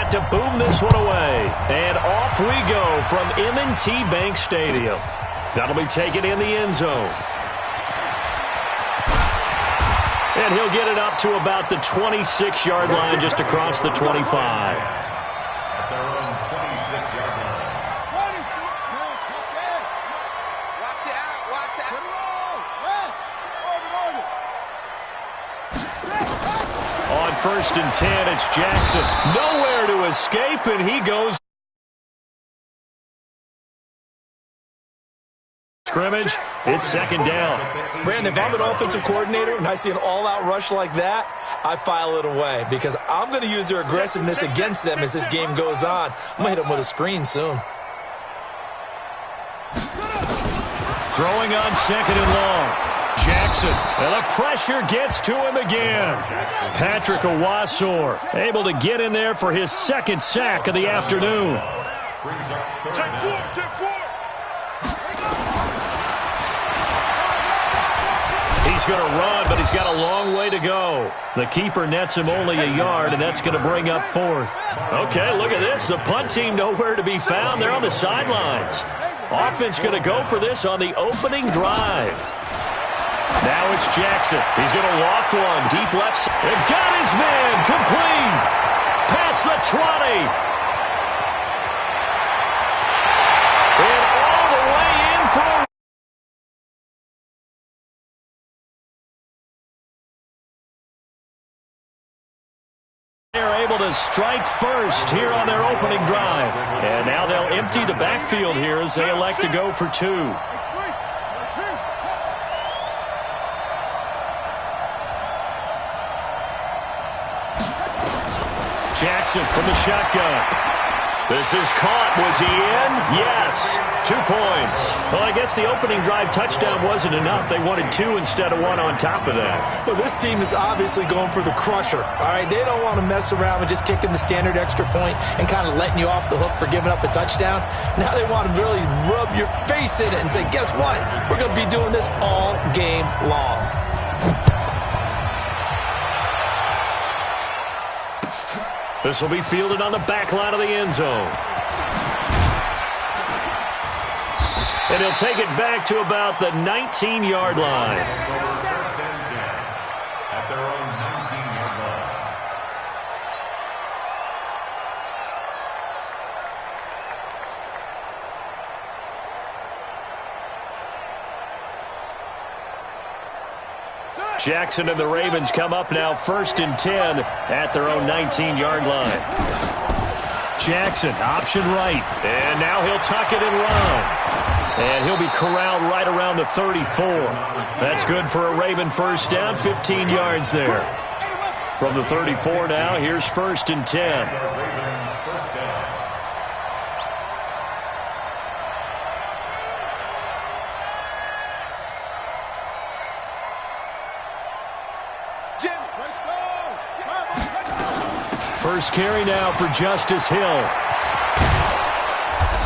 got to boom this one away. And off we go from M&T Bank Stadium. That'll be taken in the end zone. And he'll get it up to about the 26-yard line, just across the 25. At their own 26-yard line. On 1st and 10, it's Jackson. Nowhere to escape, and he goes. Scrimmage, it's 2nd down. Brandon, if I'm an offensive coordinator and I see an all-out rush like that, I file it away because I'm going to use their aggressiveness against them as this game goes on. I'm going to hit them with a screen soon. Throwing on 2nd and long. Jackson, and the pressure gets to him again. Patrick Owasor able to get in there for his 2nd sack of the afternoon. He's going to run, but he's got a long way to go. The keeper nets him only a yard, and that's going to bring up 4th. Okay, look at this. The punt team nowhere to be found. They're on the sidelines. Offense going to go for this on the opening drive. Now it's Jackson. He's going to loft one. Deep left side. They've got his man. Complete. Past the 20. And all the way in for a... They're able to strike first here on their opening drive. And now they'll empty the backfield here as they elect to go for 2. Jackson from the shotgun. This is caught. Was he in? Yes. 2 points. Well, I guess the opening drive touchdown wasn't enough. They wanted 2 instead of 1 on top of that. Well, this team is obviously going for the crusher. All right, they don't want to mess around with just kicking the standard extra point and kind of letting you off the hook for giving up a touchdown. Now they want to really rub your face in it and say, guess what? We're going to be doing this all game long. This will be fielded on the back line of the end zone. And he'll take it back to about the 19-yard line. First and 10 at their own 19-yard line. Jackson and the Ravens come up now 1st and 10 at their own 19-yard line. Jackson, option right. And now he'll tuck it and run. And he'll be corralled right around the 34. That's good for a Raven first down, 15 yards there. From the 34 now, here's 1st and 10. First down. First carry now for Justice Hill.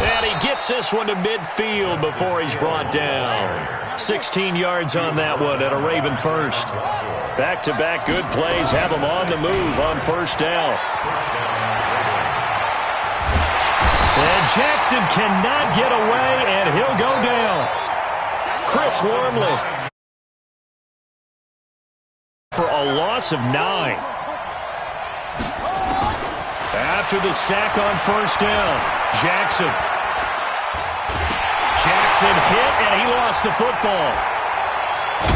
And he gets this one to midfield before he's brought down. 16 yards on that one at a Raven first. Back-to-back good plays have him on the move on 1st down. And Jackson cannot get away, and he'll go down. Chris Wormley for a loss of 9. After the sack on 1st down, Jackson hit, and he lost the football.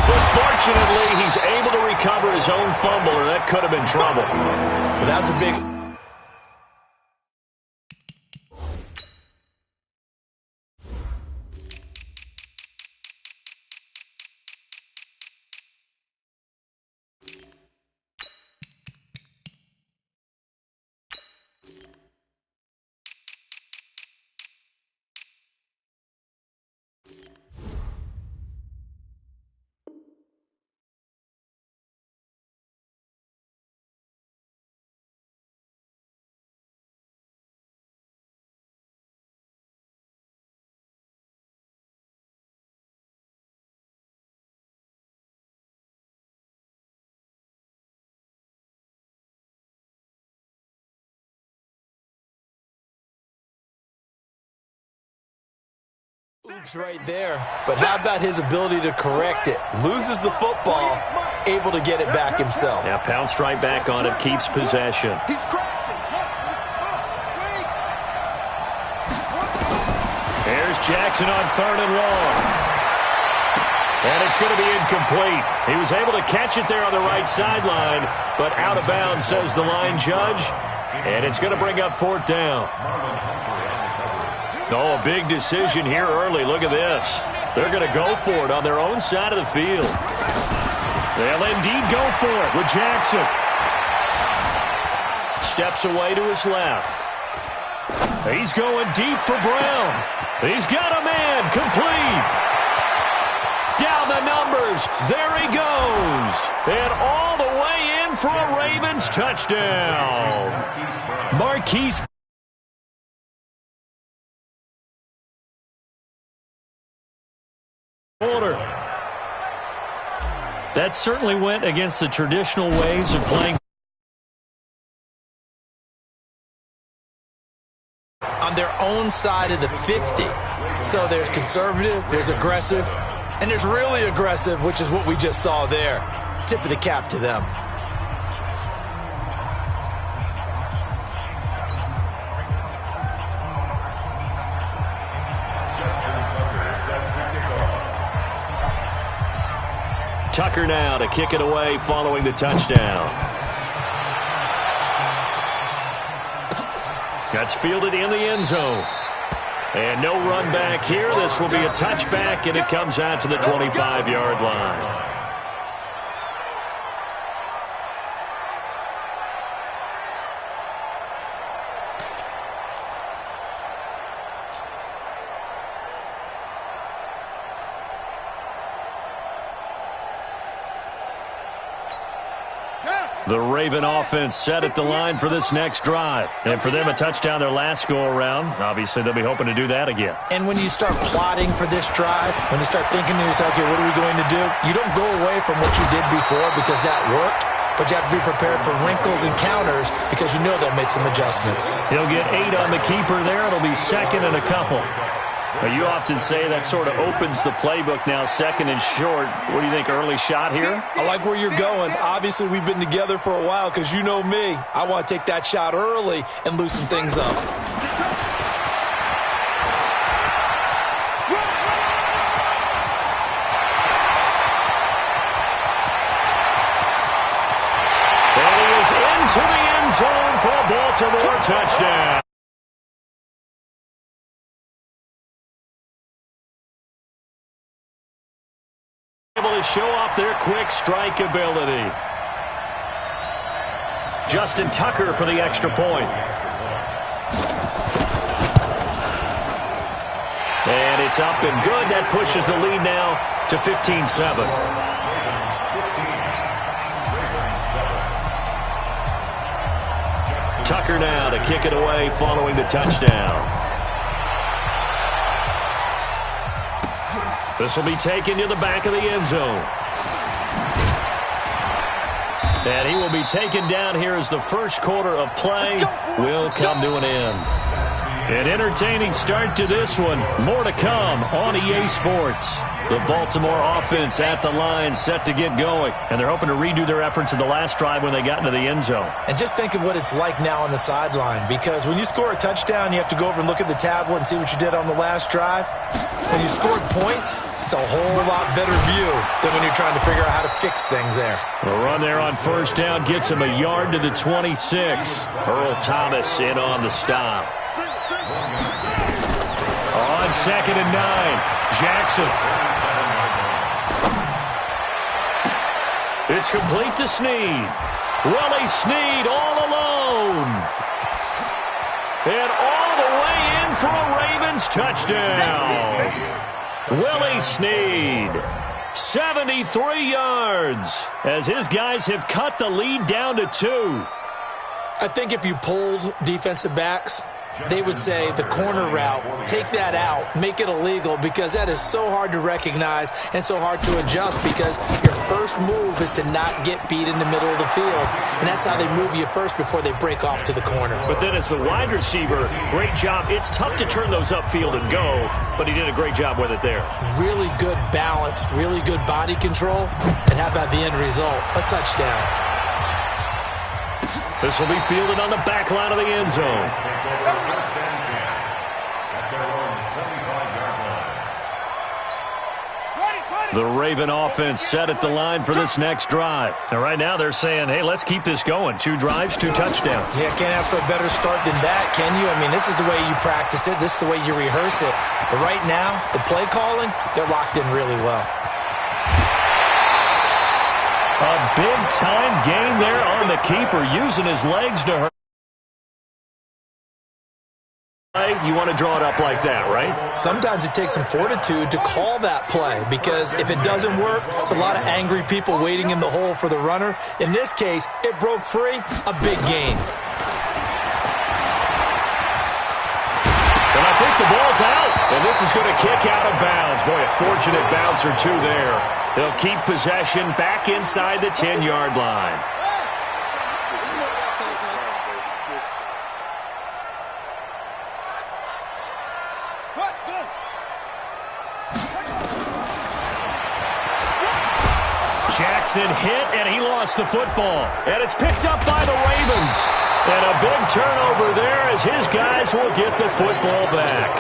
But fortunately, he's able to recover his own fumble, or that could have been trouble. But that was a big... Oops right there, but how about his ability to correct it? Loses the football, able to get it back himself. Yeah, pounced right back on it, keeps possession. Here's Jackson on 3rd and long. And it's going to be incomplete. He was able to catch it there on the right sideline, but out of bounds, says the line judge. And it's going to bring up 4th down. Oh, a big decision here early. Look at this. They're going to go for it on their own side of the field. They'll indeed go for it with Jackson. Steps away to his left. He's going deep for Brown. He's got a man complete. Down the numbers. There he goes. And all the way in for a Ravens touchdown. Marquise. That certainly went against the traditional ways of playing. On their own side of the 50. So there's conservative, there's aggressive, and there's really aggressive, which is what we just saw there. Tip of the cap to them. Tucker now to kick it away following the touchdown. That's fielded in the end zone. And no run back here. This will be a touchback, and it comes out to the 25-yard line. The Raven offense set at the line for this next drive. And for them, a touchdown their last go-around. Obviously, they'll be hoping to do that again. And when you start plotting for this drive, when you start thinking to yourself, okay, what are we going to do? You don't go away from what you did before because that worked. But you have to be prepared for wrinkles and counters because you know they'll make some adjustments. He'll get 8 on the keeper there. It'll be 2nd and a couple. But you often say that sort of opens the playbook now, 2nd and short. What do you think, early shot here? I like where you're going. Obviously, we've been together for a while because you know me. I want to take that shot early and loosen things up. And he is into the end zone for a Baltimore touchdown. Able to show off their quick strike ability. Justin Tucker for the extra point. And it's up and good. That pushes the lead now to 15-7. Tucker now to kick it away following the touchdown. This will be taken to the back of the end zone. And he will be taken down here as the first quarter of play will come to an end. An entertaining start to this one. More to come on EA Sports. The Baltimore offense at the line set to get going. And they're hoping to redo their efforts in the last drive when they got into the end zone. And just think of what it's like now on the sideline. Because when you score a touchdown, you have to go over and look at the tablet and see what you did on the last drive. When you scored points, it's a whole lot better view than when you're trying to figure out how to fix things there. The run there on first down gets him a yard to the 26. Earl Thomas in on the stop. On 2nd and 9, Jackson. It's complete to Snead. Willie Snead all alone. And all the way in for a Ravens touchdown. Willie Snead, 73 yards, as his guys have cut the lead down to 2. I think if you pulled defensive backs, they would say the corner route, take that out, make it illegal, because that is so hard to recognize and so hard to adjust, because your first move is to not get beat in the middle of the field, and that's how they move you first before they break off to the corner. But then as the wide receiver, great job. It's tough to turn those upfield and go, but he did a great job with it there. Really good balance, really good body control, and how about the end result? A touchdown. This will be fielded on the back line of the end zone. The Raven offense set at the line for this next drive. And right now they're saying, hey, let's keep this going. 2 drives, 2 touchdowns. Yeah, can't ask for a better start than that, can you? I mean, this is the way you practice it. This is the way you rehearse it. But right now, the play calling, they're locked in really well. A big-time gain there on the keeper, using his legs to hurt. You want to draw it up like that, right? Sometimes it takes some fortitude to call that play, because if it doesn't work, it's a lot of angry people waiting in the hole for the runner. In this case, it broke free, a big gain. And I think the ball's out, and this is going to kick out of bounds. Boy, a fortunate bounce or 2 there. They'll keep possession back inside the 10-yard line. Jackson hit, and he lost the football. And it's picked up by the Ravens. And a big turnover there as his guys will get the football back.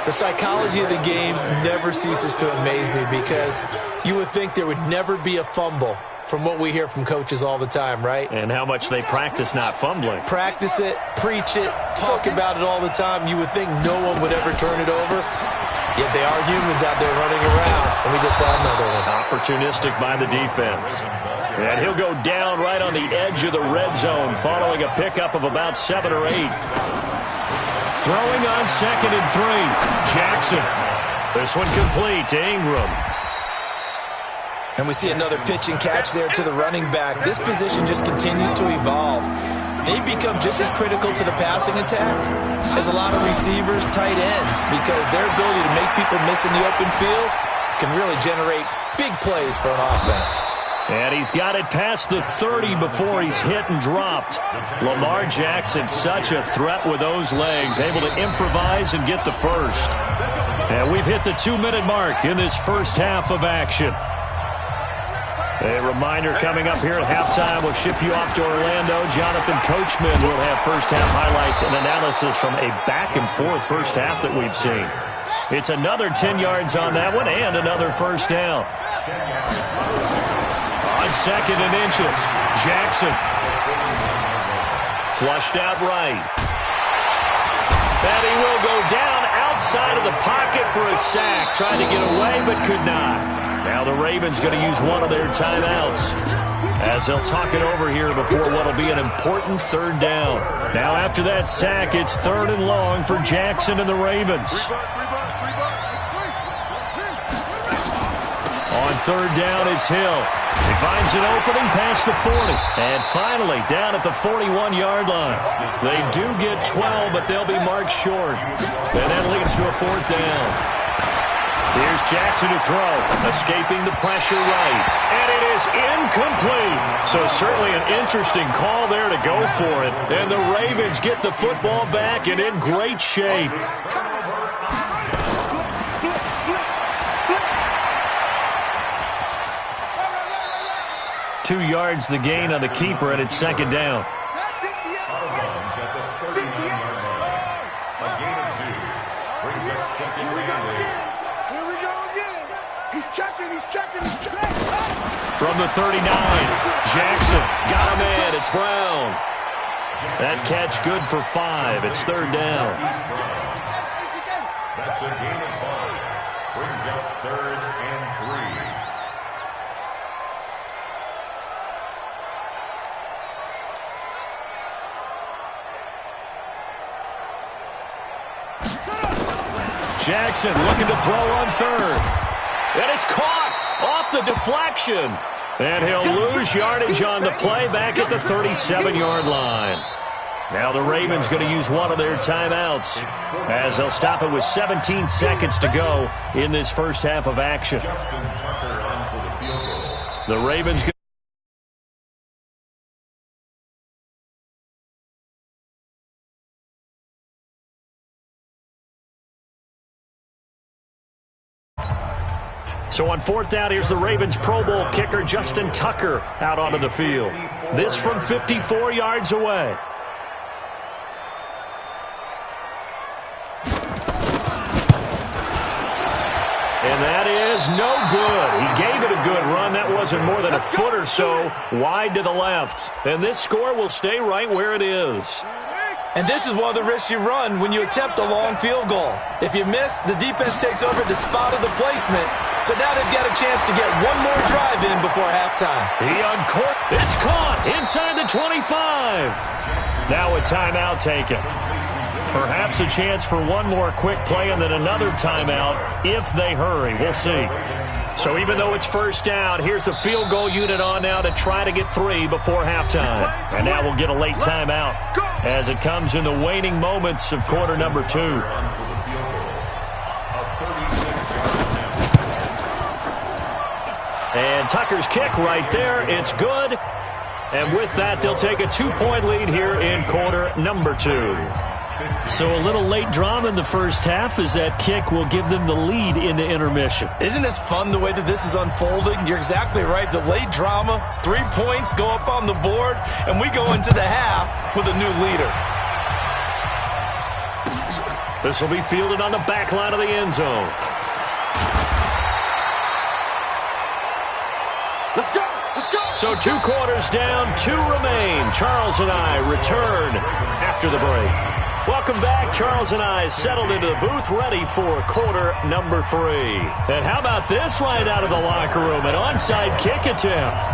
The psychology of the game never ceases to amaze me, because you would think there would never be a fumble from what we hear from coaches all the time, right? And how much they practice not fumbling. Practice it, preach it, talk about it all the time. You would think no one would ever turn it over. Yet they are humans out there running around, and we just saw another one. Opportunistic by the defense. And he'll go down right on the edge of the red zone following a pickup of about 7 or 8. Throwing on 2nd and 3. Jackson. This one complete to Ingram. And we see another pitch and catch there to the running back. This position just continues to evolve. They become just as critical to the passing attack as a lot of receivers, tight ends, because their ability to make people miss in the open field can really generate big plays for an offense. And he's got it past the 30 before he's hit and dropped. Lamar Jackson, such a threat with those legs, able to improvise and get the first. And we've hit the 2-minute mark in this first half of action. A reminder coming up here at halftime, we'll ship you off to Orlando. Jonathan Coachman will have first-half highlights and analysis from a back-and-forth first half that we've seen. It's another 10 yards on that one and another first down. On 2nd and inches, Jackson. Flushed out right. And he will go down outside of the pocket for a sack. Tried to get away but could not. Now the Ravens going to use one of their timeouts as they'll talk it over here before what will be an important 3rd down. Now after that sack, it's 3rd and long for Jackson and the Ravens. On 3rd down, it's Hill. He finds an opening past the 40. And finally, down at the 41-yard line. They do get 12, but they'll be marked short. And that leads to a 4th down. Here's Jackson to throw, escaping the pressure right. And it is incomplete. So certainly an interesting call there to go for it. And the Ravens get the football back and in great shape. Two yards the gain on the keeper, and it's 2nd down. From the 39, Jackson got a man. It's Brown. That catch good for 5. It's 3rd down. That's a gain of 5. Brings up 3rd and 3. Jackson looking to throw on 3rd. And it's caught off the deflection. And he'll lose yardage on the play back at the 37-yard line. Now the Ravens going to use one of their timeouts as they'll stop it with 17 seconds to go in this first half of action. The Ravens So on fourth down, here's the Ravens Pro Bowl kicker, Justin Tucker, out onto the field. This from 54 yards away. And that is no good. He gave it a good run. That wasn't more than a foot or so wide to the left. And this score will stay right where it is. And this is one of the risks you run when you attempt a long field goal. If you miss, the defense takes over the spot of the placement. So now they've got a chance to get one more drive in before halftime. He uncorked. It's caught inside the 25. Now a timeout taken. Perhaps a chance for one more quick play and then another timeout if they hurry. We'll see. So even though it's first down, here's the field goal unit on now to try to get 3 before halftime. And now we'll get a late timeout as it comes in the waning moments of quarter number 2. And Tucker's kick right there. It's good. And with that, they'll take a 2-point lead here in quarter number 2. So a little late drama in the first half as that kick will give them the lead into intermission. Isn't this fun the way that this is unfolding? You're exactly right. The late drama, 3 points go up on the board, and we go into the half with a new leader. This will be fielded on the back line of the end zone. Let's go! Let's go! So 2 quarters down, 2 remain. Charles and I return after the break. Welcome back. Charles and I settled into the booth ready for quarter number 3. And how about this right out of the locker room? An onside kick attempt.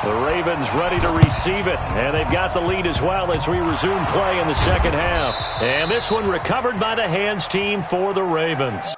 The Ravens ready to receive it. And they've got the lead as well as we resume play in the second half. And this one recovered by the hands team for the Ravens.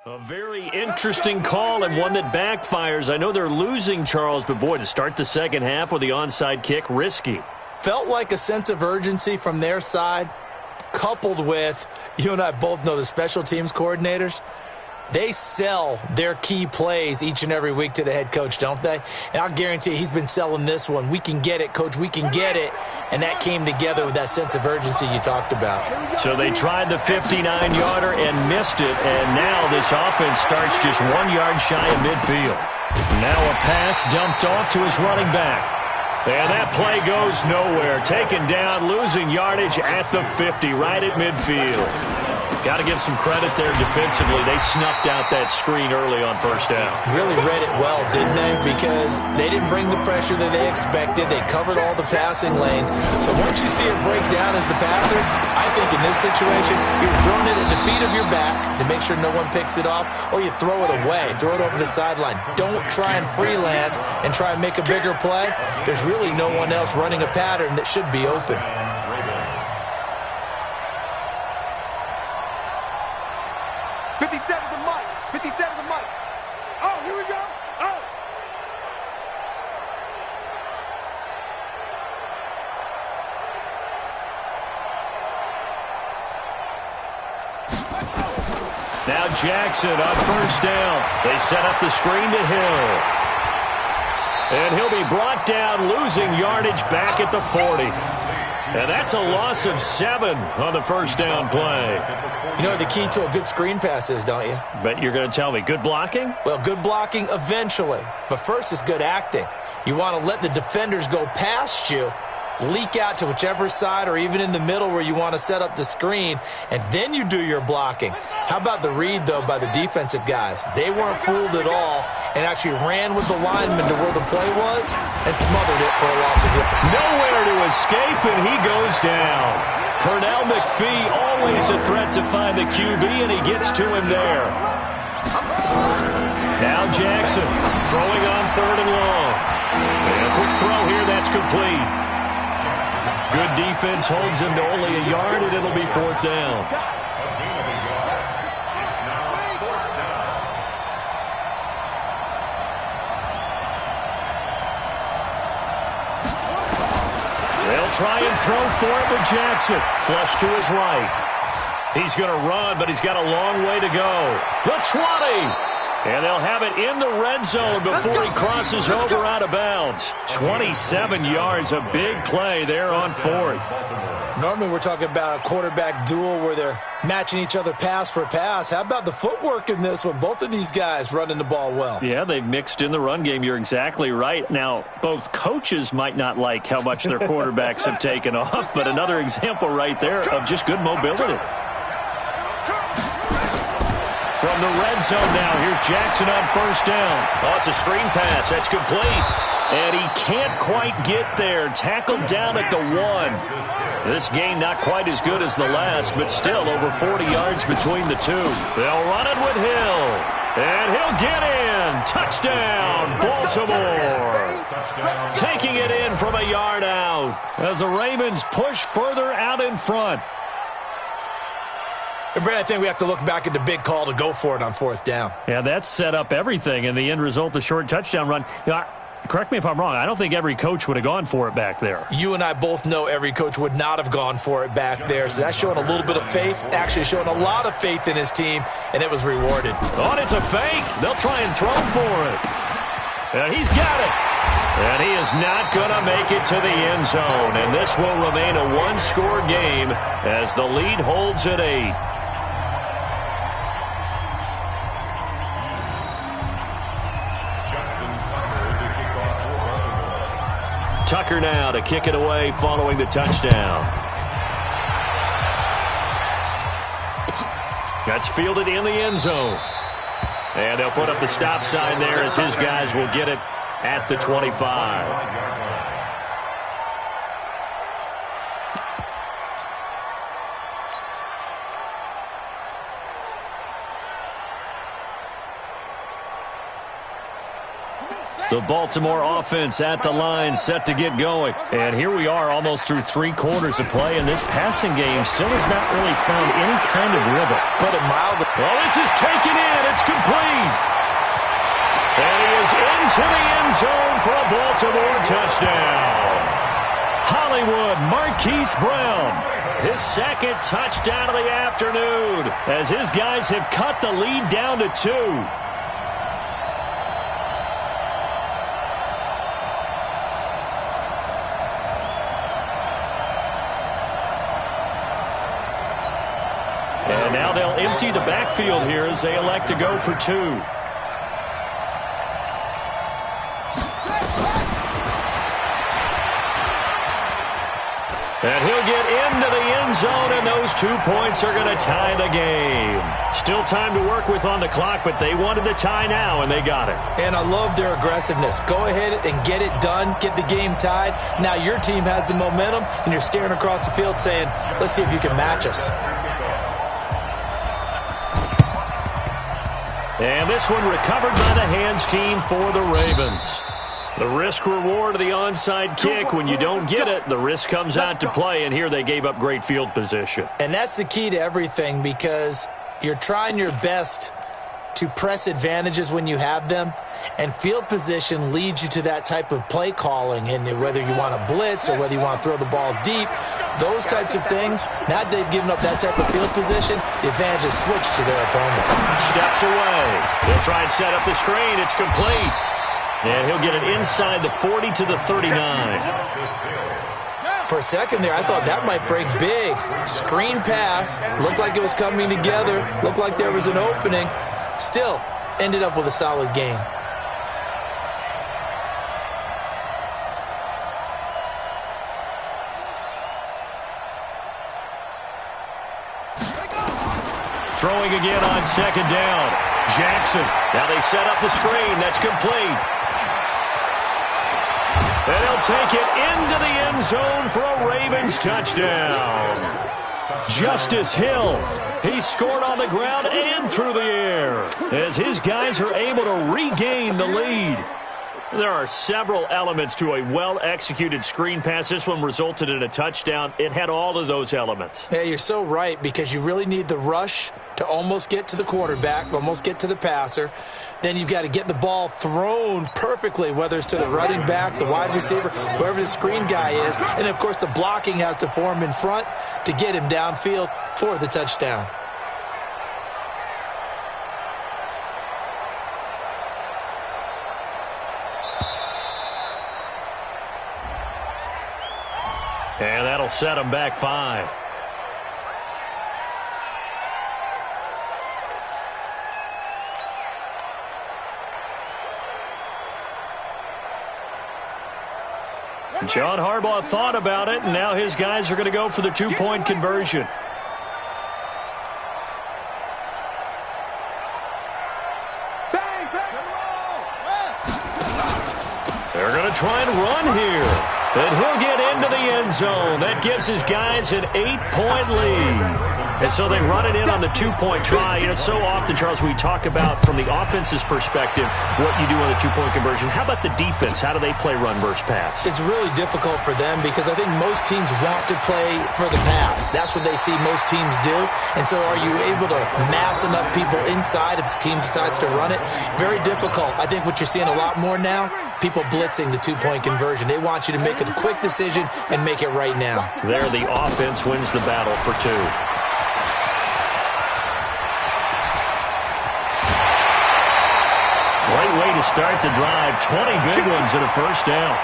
A very interesting call and one that backfires. I know they're losing, Charles, but boy, to start the second half with the onside kick, risky. Felt like a sense of urgency from their side, coupled with, you and I both know the special teams coordinators. They sell their key plays each and every week to the head coach, don't they? And I'll guarantee you he's been selling this one. We can get it, coach, we can get it. And that came together with that sense of urgency you talked about. So they tried the 59-yarder and missed it, and now this offense starts just 1 yard shy of midfield. Now a pass dumped off to his running back. And that play goes nowhere. Taken down, losing yardage at the 50, right at midfield. Got to give some credit there defensively. They snuffed out that screen early on first down. Really read it well, didn't they? Because they didn't bring the pressure that they expected. They covered all the passing lanes. So once you see it break down as the passer, I think in this situation, you're throwing it at the feet of your back to make sure no one picks it off, or you throw it away, throw it over the sideline. Don't try and freelance and try and make a bigger play. There's really no one else running a pattern that should be open. 57 to Mike. 57 to Mike. Oh, here we go. Oh. Now Jackson on first down. They set up the screen to Hill. And he'll be brought down, losing yardage back at the 40. And that's a loss of 7 on the first down play. You know what the key to a good screen pass is, don't you? But you're going to tell me, good blocking? Well, good blocking eventually. But first is good acting. You want to let the defenders go past you leak out to whichever side or even in the middle where you want to set up the screen, and then you do your blocking. How about the read, though, by the defensive guys? They weren't fooled at all and actually ran with the lineman to where the play was and smothered it for a loss of yard. Nowhere to escape, and he goes down. Pernell McPhee, always a threat to find the QB, and he gets to him there. Now Jackson throwing on 3rd and long. And a quick throw here, that's complete. Good defense holds him to only a yard, and it'll be 4th down. They'll try and throw for it with Jackson. Flush to his right. He's going to run, but he's got a long way to go. The 20. And they'll have it in the red zone before he crosses over out of bounds. 27 yards, a big play there on 4th. Normally we're talking about a quarterback duel where they're matching each other pass for pass. How about the footwork in this one? Both of these guys running the ball well. Yeah, they've mixed in the run game. You're exactly right. Now, both coaches might not like how much their quarterbacks have taken off, but another example right there of just good mobility. From the red zone now, here's Jackson on 1st down. Oh, it's a screen pass. That's complete. And he can't quite get there. Tackled down at the 1. This gain not quite as good as the last, but still over 40 yards between the two. They'll run it with Hill. And he'll get in. Touchdown, Baltimore. Taking it in from a yard out as the Ravens push further out in front. And Brad, I think we have to look back at the big call to go for it on 4th down. Yeah, that set up everything, and the end result, the short touchdown run. You know, correct me if I'm wrong, I don't think every coach would have gone for it back there. You and I both know every coach would not have gone for it back there, so that's showing a little bit of faith, actually showing a lot of faith in his team, and it was rewarded. Oh, and it's a fake. They'll try and throw for it. And he's got it. And he is not going to make it to the end zone, and this will remain a one-score game as the lead holds at 8. Tucker now to kick it away following the touchdown. That's fielded in the end zone. And they'll put up the stop sign there as his guys will get it at the 25. The Baltimore offense at the line, set to get going. And here we are almost through 3 quarters of play, and this passing game still has not really found any kind of rhythm. Put it mildly. Well, this is taken in. It's complete. And he is into the end zone for a Baltimore touchdown. Hollywood Marquise Brown, his 2nd touchdown of the afternoon, as his guys have cut the lead down to 2. And now they'll empty the backfield here as they elect to go for 2. And he'll get into the end zone, and those 2 points are going to tie the game. Still time to work with on the clock, but they wanted the tie now, and they got it. And I love their aggressiveness. Go ahead and get it done, get the game tied. Now your team has the momentum, and you're staring across the field saying, let's see if you can match us. And this one recovered by the hands team for the Ravens. The risk-reward of the onside kick, when you don't get it, the risk comes out to play, and here they gave up great field position. And that's the key to everything, because you're trying your best to press advantages when you have them, and field position leads you to that type of play calling, and whether you want to blitz or whether you want to throw the ball deep, those types of things, now that they've given up that type of field position, the advantage is switched to their opponent. Steps away. They'll try and set up the screen. It's complete. And he'll get it inside the 40 to the 39. For a second there, I thought that might break big. Screen pass. Looked like it was coming together. Looked like there was an opening. Still, ended up with a solid game. Throwing again on second down. Jackson. Now they set up the screen. That's complete. And he'll take it into the end zone for a Ravens touchdown. Justice Hill. He scored on the ground and through the air as his guys are able to regain the lead. There are several elements to a well-executed screen pass. This one resulted in a touchdown. It had all of those elements. Yeah, you're so right, because you really need the rush to almost get to the quarterback, almost get to the passer. Then you've got to get the ball thrown perfectly, whether it's to the running back, the wide receiver, whoever the screen guy is. And, of course, the blocking has to form in front to get him downfield for the touchdown. And that'll set them back 5. John Harbaugh thought about it, and now his guys are going to go for the two-point conversion. They're going to try and run here. And he'll get into the end zone. That gives his guys an 8-point lead. And so they run it in on the two-point try. You know, so often, Charles, we talk about, from the offense's perspective, what you do on the two-point conversion. How about the defense? How do they play run versus pass? It's really difficult for them because I think most teams want to play for the pass. That's what they see most teams do. And so are you able to mass enough people inside if the team decides to run it? Very difficult. I think what you're seeing a lot more now, people blitzing the two-point conversion. They want you to make a quick decision and make it right now. There, the offense wins the battle for 2. Great way to start the drive. 20 big ones and a first down.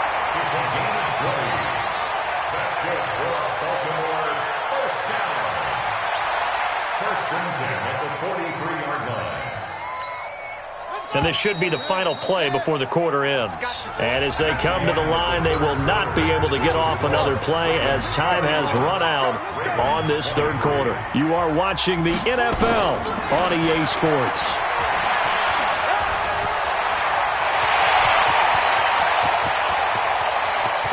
And this should be the final play before the quarter ends. And as they come to the line, they will not be able to get off another play as time has run out on this third quarter. You are watching the NFL on EA Sports.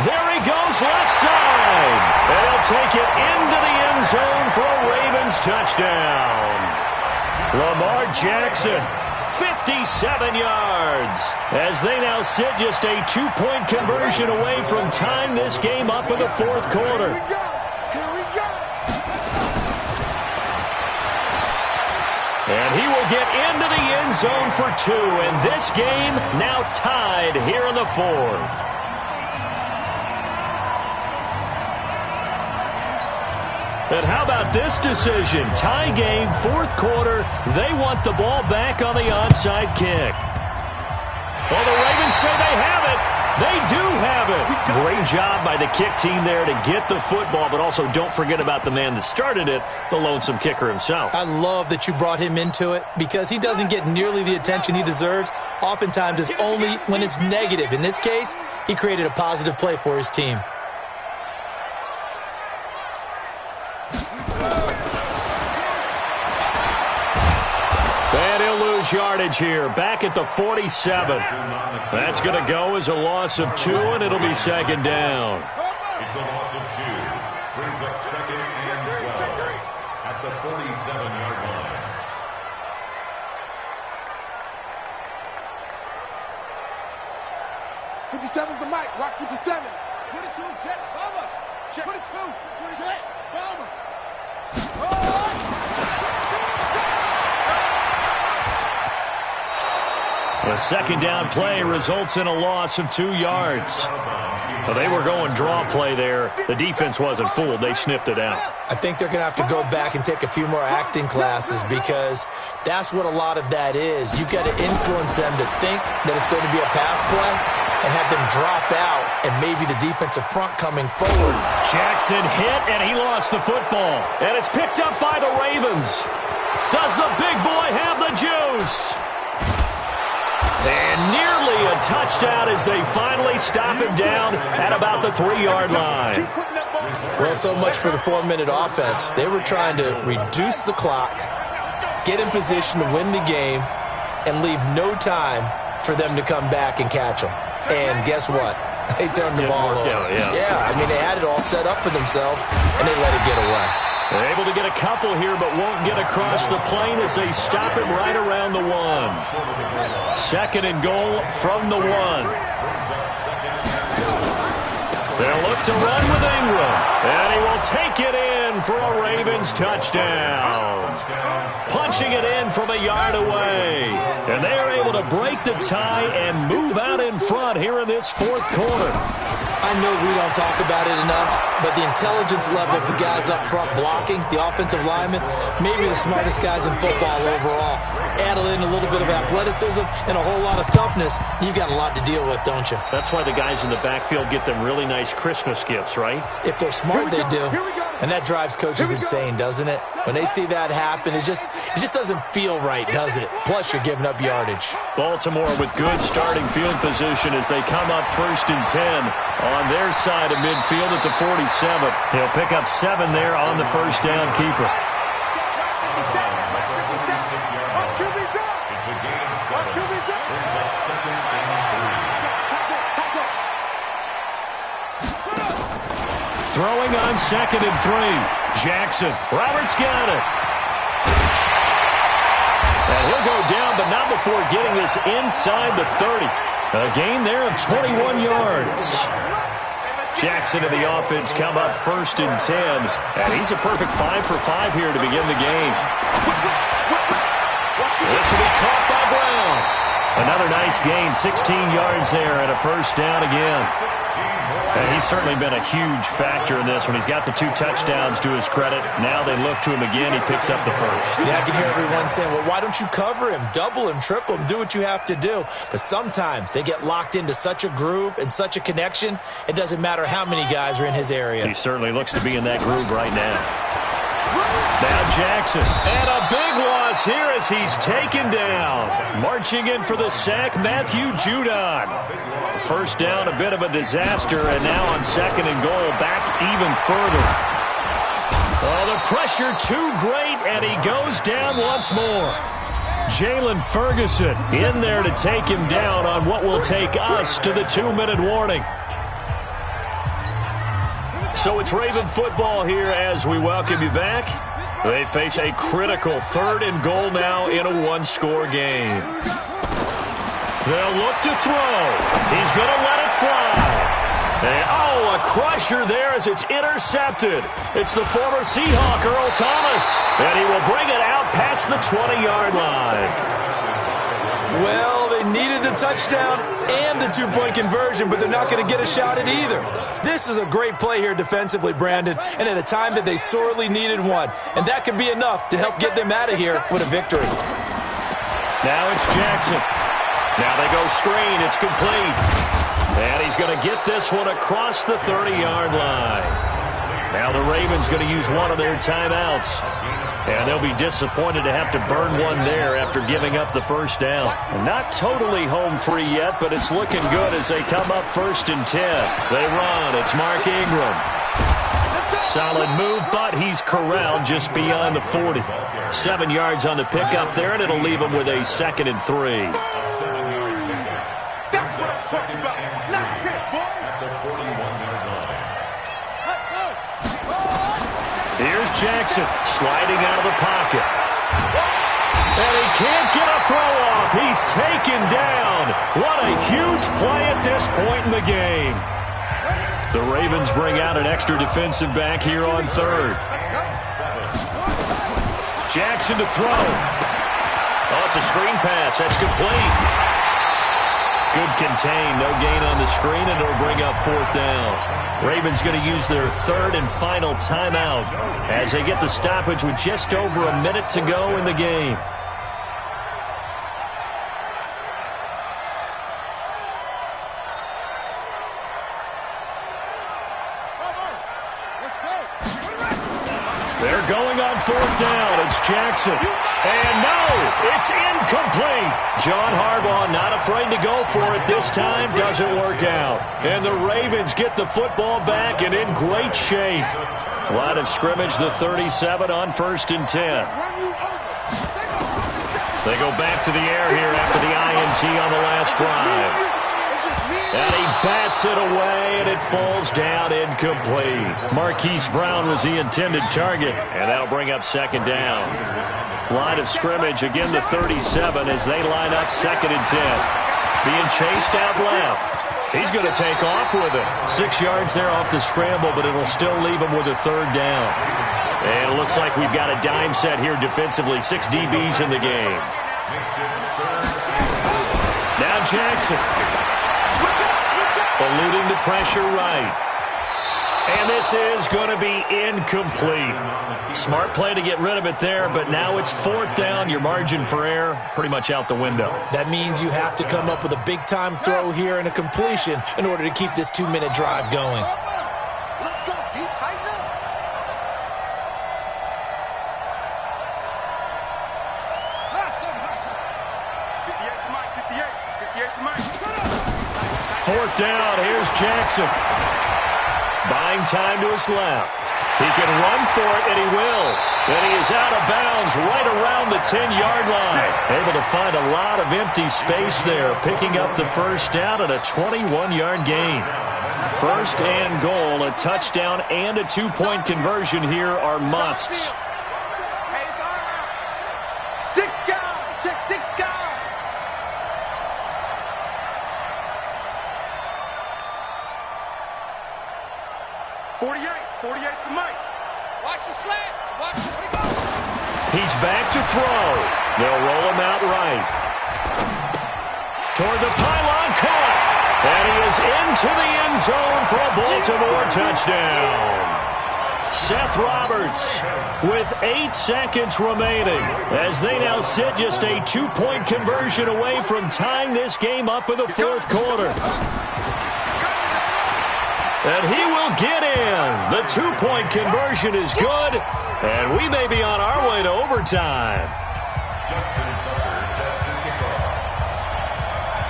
There he goes left side. And he'll take it into the end zone for a Ravens touchdown. Lamar Jackson, 57 yards, as they now sit just a two-point conversion away from tying this game up in the fourth quarter. And he will get into the end zone for 2, and this game now tied here in the fourth. And how about this decision? Tie game, fourth quarter. They want the ball back on the onside kick. Well, the Ravens say they have it. They do have it. Great job by the kick team there to get the football, but also don't forget about the man that started it, the lonesome kicker himself. I love that you brought him into it because he doesn't get nearly the attention he deserves. Oftentimes it's only when it's negative. In this case, he created a positive play for his team. And he'll lose yardage here, back at the 47. That's going to go as a loss of 2, and it'll be second down. It's a loss of 2. Brings up second and 12 at the 47-yard line. '57's the mic. Rock 57. 22, check, bomber. Check. 22, 20, check, bomber. The second down play results in a loss of 2 yards. Well, they were going draw play there. The defense wasn't fooled. They sniffed it out. I think they're going to have to go back and take a few more acting classes because that's what a lot of that is. You've got to influence them to think that it's going to be a pass play and have them drop out and maybe the defensive front coming forward. Jackson hit, and he lost the football. And it's picked up by the Ravens. Does the big boy have the juice? And nearly a touchdown as they finally stop him down at about the 3-yard line. Well, so much for the 4-minute offense. They were trying to reduce the clock, get in position to win the game, and leave no time for them to come back and catch them. And guess what? They turned the ball over. Yeah, I mean, they had it all set up for themselves, and they let it get away. They're able to get a couple here, but won't get across the plane as they stop him right around the 1. 2nd and goal from the 1. They'll look to run with Ingram, and he will take it in for a Ravens touchdown. Punching it in from a yard away. And they are able to break the tie and move out in front here in this 4th quarter. I know we don't talk about it enough, but the intelligence level of the guys up front blocking, the offensive linemen, maybe the smartest guys in football overall. Add in a little bit of athleticism and a whole lot of toughness, you've got a lot to deal with, don't you? That's why the guys in the backfield get them really nice Christmas gifts, right? If they're smart, they do. And that drives coaches insane, doesn't it? When they see that happen, it just doesn't feel right, does it? Plus, you're giving up yardage. Baltimore with good starting field position as they come up 1st and 10 on their side of midfield at the 47. He'll pick up 7 there on the first down keeper. Throwing on 2nd and 3. Jackson. Roberts got it. And he'll go down, but not before getting this inside the 30. A gain there of 21 yards. Jackson and the offense come up 1st and 10. And he's a perfect 5 for 5 here to begin the game. This will be caught by Brown. Another nice gain, 16 yards there and a first down again. And he's certainly been a huge factor in this when he's got the 2 touchdowns to his credit. Now they look to him again. He picks up the first. Yeah, I can hear everyone saying, well, why don't you cover him, double him, triple him, do what you have to do. But sometimes they get locked into such a groove and such a connection, it doesn't matter how many guys are in his area. He certainly looks to be in that groove right now. Now Jackson. And a big loss here as he's taken down. Marching in for the sack, Matthew Judon. First down, a bit of a disaster, and now on 2nd and goal, back even further. Oh, the pressure too great, and he goes down once more. Jalen Ferguson in there to take him down on what will take us to the 2-minute warning. So it's Raven football here as we welcome you back. They face a critical 3rd and goal now in a 1-score game. They'll look to throw. He's going to let it fly. And, oh, a crusher there as it's intercepted. It's the former Seahawk, Earl Thomas. And he will bring it out past the 20-yard line. Well, they needed the touchdown and the 2-point conversion, but they're not going to get a shot at either. This is a great play here defensively, Brandon, and at a time that they sorely needed one. And that could be enough to help get them out of here with a victory. Now it's Jackson. Now they go screen. It's complete. And he's going to get this one across the 30-yard line. Now the Ravens going to use one of their timeouts. And they'll be disappointed to have to burn one there after giving up the first down. Not totally home free yet, but it's looking good as they come up 1st and 10. They run. It's Mark Ingram. Solid move, but he's corralled just beyond the 40. 7 yards on the pickup there, and it'll leave him with a 2nd and 3. That's what I'm talking about. Let's get it, boy. At the 41-yard line. Here's Jackson sliding out of the pocket. And he can't get a throw off. He's taken down. What a huge play at this point in the game. The Ravens bring out an extra defensive back here on 3rd. Jackson to throw. Oh, it's a screen pass. That's complete. Good contain. No gain on the screen, and it'll bring up 4th down. Ravens going to use their 3rd and final timeout as they get the stoppage with just over a minute to go in the game. They're going on 4th down. It's Jackson. And no, it's incomplete. John Harbaugh not afraid to go for it this time. Doesn't work out. And the Ravens get the football back and in great shape. Line of scrimmage, the 37 on 1st and 10. They go back to the air here after the INT on the last drive. And he bats it away, and it falls down incomplete. Marquise Brown was the intended target, and that'll bring up second down. Line of scrimmage, again the 37 as they line up 2nd and 10. Being chased out left. He's going to take off with it. 6 yards there off the scramble, but it'll still leave him with a 3rd down. And it looks like we've got a dime set here defensively. 6 DBs in the game. Now Jackson. Eluding the pressure right. And this is going to be incomplete. Smart play to get rid of it there, but now it's 4th down. Your margin for error pretty much out the window. That means you have to come up with a big-time throw here and a completion in order to keep this 2-minute drive going. Let's go, dude. Tighten up. Hustle, hustle. 58 for Mike, 58. 58 for Mike. 4th down. Here's Jackson. Buying time to his left. He can run for it, and he will. And he is out of bounds right around the 10-yard line. Able to find a lot of empty space there, picking up the 1st down and a 21-yard gain. 1st and goal, a touchdown and a 2-point conversion here are musts. Hey, it's all right. 6 guys. Check 6 guys. 48 for Mike. Watch the slants. Watch the go. He's back to throw. They'll roll him out right. Toward the pylon, caught. And he is into the end zone for a Baltimore touchdown. Seth Roberts with 8 seconds remaining as they now sit just a 2-point conversion away from tying this game up in the 4th quarter. And he will get in. The 2-point conversion is good, and we may be on our way to overtime.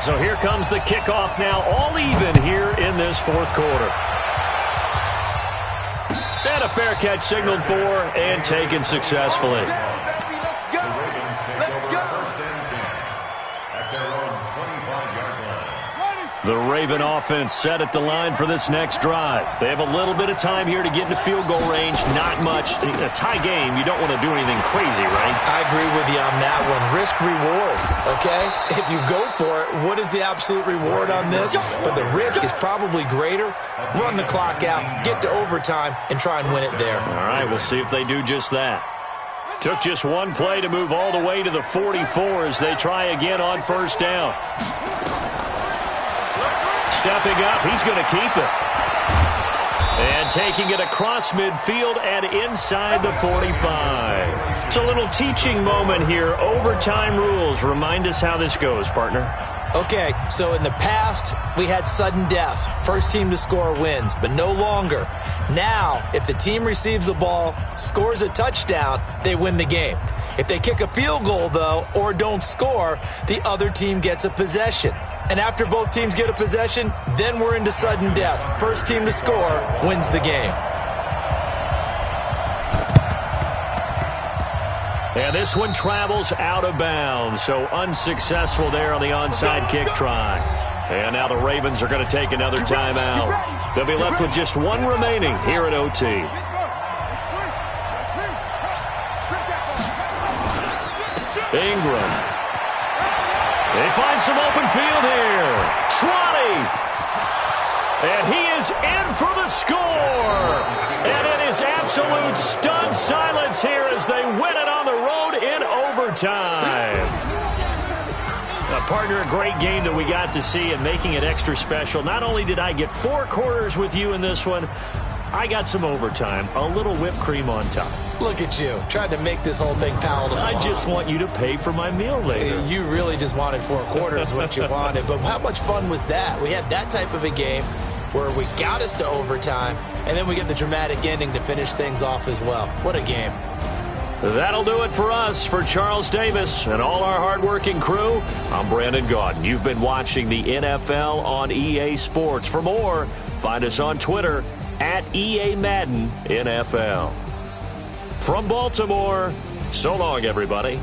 So here comes the kickoff now, all even here in this 4th quarter. And a fair catch signaled for and taken successfully. The Raven offense set at the line for this next drive. They have a little bit of time here to get into field goal range. Not much. A tie game, you don't want to do anything crazy, right? I agree with you on that one. Risk-reward, okay? If you go for it, what is the absolute reward on this? But the risk is probably greater. Run the clock out, get to overtime, and try and win it there. All right, we'll see if they do just that. Took just one play to move all the way to the 44 as they try again on 1st down. Stepping up, he's going to keep it. And taking it across midfield and inside the 45. It's a little teaching moment here. Overtime rules. Remind us how this goes, partner. Okay, so in the past, we had sudden death. First team to score wins, but no longer. Now, if the team receives the ball, scores a touchdown, they win the game. If they kick a field goal, though, or don't score, the other team gets a possession. And after both teams get a possession, then we're into sudden death. First team to score wins the game. And this one travels out of bounds, so unsuccessful there on the onside kick try. And now the Ravens are going to take another timeout. They'll be left with just one remaining here at OT. Ingram. They find some open field here. Trotty. And he is in for the score. And it is absolute stunned silence here as they win it on the road in overtime. Partner, a great game that we got to see and making it extra special. Not only did I get 4 quarters with you in this one, I got some overtime, a little whipped cream on top. Look at you, trying to make this whole thing palatable. I just want you to pay for my meal later. You really just wanted 4 quarters, what you wanted. But how much fun was that? We had that type of a game where we got us to overtime, and then we get the dramatic ending to finish things off as well. What a game. That'll do it for us. For Charles Davis and all our hardworking crew, I'm Brandon Gaudin. You've been watching the NFL on EA Sports. For more, find us on Twitter at EA Madden NFL. From Baltimore, so long, everybody.